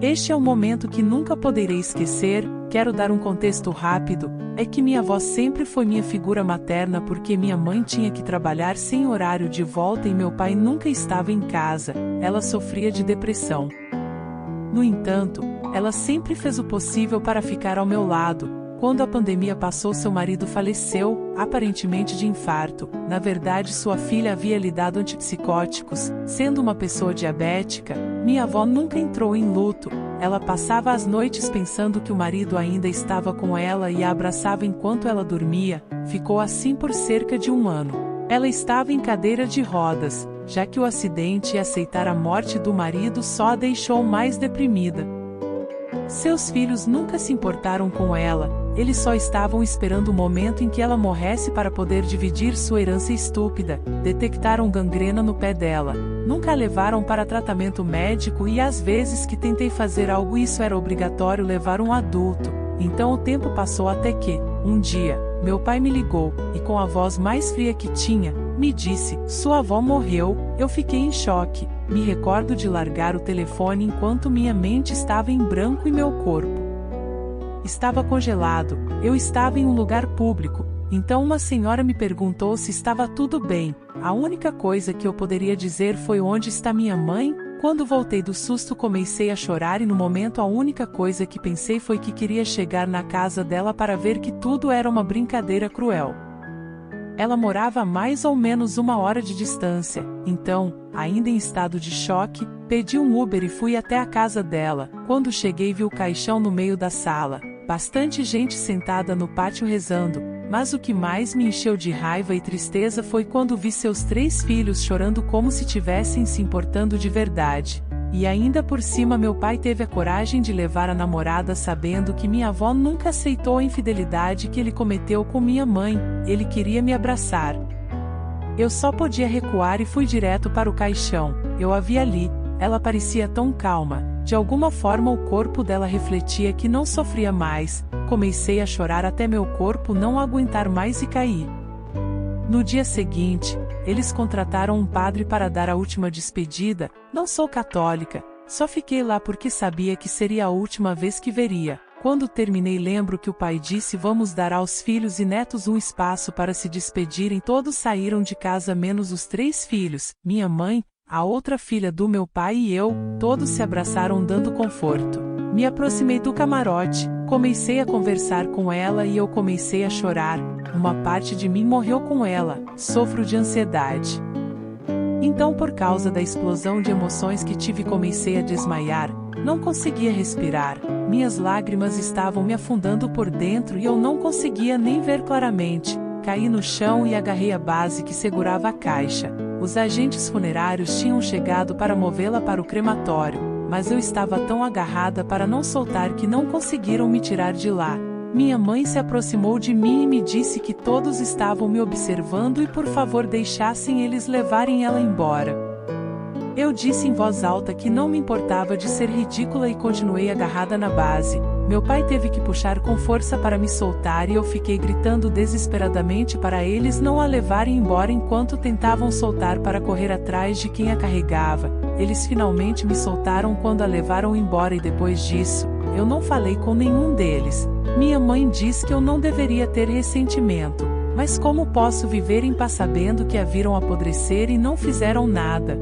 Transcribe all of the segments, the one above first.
Este é um momento que nunca poderei esquecer. Quero dar um contexto rápido, é que minha avó sempre foi minha figura materna porque minha mãe tinha que trabalhar sem horário de volta e meu pai nunca estava em casa, ela sofria de depressão. No entanto, ela sempre fez o possível para ficar ao meu lado. Quando a pandemia passou, seu marido faleceu, aparentemente de infarto. Na verdade, sua filha havia lhe dado antipsicóticos. Sendo uma pessoa diabética, minha avó nunca entrou em luto. Ela passava as noites pensando que o marido ainda estava com ela e a abraçava enquanto ela dormia. Ficou assim por cerca de 1 ano. Ela estava em cadeira de rodas, já que o acidente e aceitar a morte do marido só a deixou mais deprimida. Seus filhos nunca se importaram com ela, eles só estavam esperando o momento em que ela morresse para poder dividir sua herança estúpida. Detectaram gangrena no pé dela, nunca a levaram para tratamento médico e às vezes que tentei fazer algo isso era obrigatório levar um adulto. Então o tempo passou até que, um dia, meu pai me ligou, e com a voz mais fria que tinha, me disse, sua avó morreu. Eu fiquei em choque. Me recordo de largar o telefone enquanto minha mente estava em branco e meu corpo estava congelado. Eu estava em um lugar público, então uma senhora me perguntou se estava tudo bem. A única coisa que eu poderia dizer foi onde está minha mãe? Quando voltei do susto comecei a chorar e no momento a única coisa que pensei foi que queria chegar na casa dela para ver que tudo era uma brincadeira cruel. Ela morava a mais ou menos 1 hora de distância, então, ainda em estado de choque, pedi um Uber e fui até a casa dela. Quando cheguei vi o caixão no meio da sala, bastante gente sentada no pátio rezando, mas o que mais me encheu de raiva e tristeza foi quando vi seus 3 filhos chorando como se tivessem se importando de verdade. E ainda por cima meu pai teve a coragem de levar a namorada sabendo que minha avó nunca aceitou a infidelidade que ele cometeu com minha mãe. Ele queria me abraçar. Eu só podia recuar e fui direto para o caixão. Eu a vi ali, ela parecia tão calma, de alguma forma o corpo dela refletia que não sofria mais. Comecei a chorar até meu corpo não aguentar mais e cair. No dia seguinte, eles contrataram um padre para dar a última despedida. Não sou católica, só fiquei lá porque sabia que seria a última vez que veria. Quando terminei lembro que o pai disse vamos dar aos filhos e netos um espaço para se despedirem. Todos saíram de casa menos os 3 filhos, minha mãe, a outra filha do meu pai e eu, todos se abraçaram dando conforto. Me aproximei do camarote, comecei a conversar com ela e eu comecei a chorar. Uma parte de mim morreu com ela, sofro de ansiedade. Então por causa da explosão de emoções que tive comecei a desmaiar, não conseguia respirar, minhas lágrimas estavam me afundando por dentro e eu não conseguia nem ver claramente. Caí no chão e agarrei a base que segurava a caixa. Os agentes funerários tinham chegado para movê-la para o crematório, mas eu estava tão agarrada para não soltar que não conseguiram me tirar de lá. Minha mãe se aproximou de mim e me disse que todos estavam me observando e por favor deixassem eles levarem ela embora. Eu disse em voz alta que não me importava de ser ridícula e continuei agarrada na base. Meu pai teve que puxar com força para me soltar e eu fiquei gritando desesperadamente para eles não a levarem embora enquanto tentavam soltar para correr atrás de quem a carregava. Eles finalmente me soltaram quando a levaram embora e depois disso, eu não falei com nenhum deles. Minha mãe diz que eu não deveria ter ressentimento, mas como posso viver em paz sabendo que a viram apodrecer e não fizeram nada?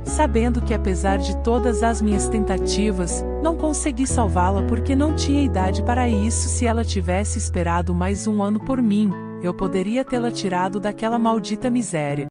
Sabendo que apesar de todas as minhas tentativas, não consegui salvá-la porque não tinha idade para isso. Se ela tivesse esperado mais 1 ano por mim, eu poderia tê-la tirado daquela maldita miséria.